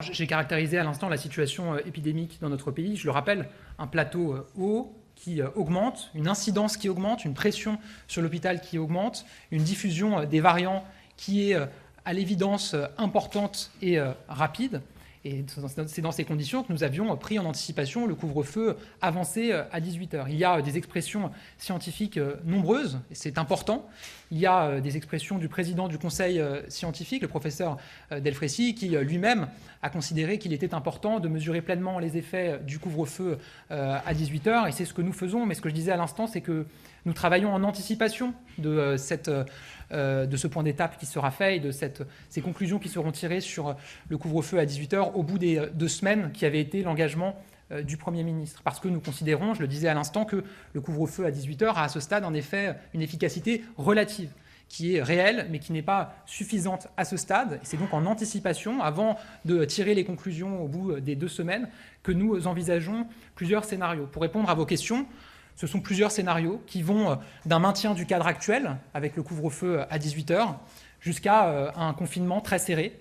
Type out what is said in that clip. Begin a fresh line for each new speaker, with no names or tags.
J'ai caractérisé à l'instant la situation épidémique dans notre pays. Je le rappelle, un plateau haut qui augmente, une incidence qui augmente, une pression sur l'hôpital qui augmente, une diffusion des variants qui est à l'évidence importante et rapide. Et c'est dans ces conditions que nous avions pris en anticipation le couvre-feu avancé à 18h. Il y a des expressions scientifiques nombreuses, et c'est important. Il y a des expressions du président du conseil scientifique, le professeur Delfraissy, qui lui-même a considéré qu'il était important de mesurer pleinement les effets du couvre-feu à 18h. Et c'est ce que nous faisons. Mais ce que je disais à l'instant, c'est que nous travaillons en anticipation de ce point d'étape qui sera fait et de ces conclusions qui seront tirées sur le couvre-feu à 18h au bout des 2 semaines qui avait été l'engagement du Premier ministre. Parce que nous considérons, je le disais à l'instant, que le couvre-feu à 18h a à ce stade en effet une efficacité relative, qui est réelle, mais qui n'est pas suffisante à ce stade. Et c'est donc en anticipation, avant de tirer les conclusions au bout des 2 semaines, que nous envisageons plusieurs scénarios. Pour répondre à vos questions, ce sont plusieurs scénarios qui vont d'un maintien du cadre actuel, avec le couvre-feu à 18h, jusqu'à un confinement très serré,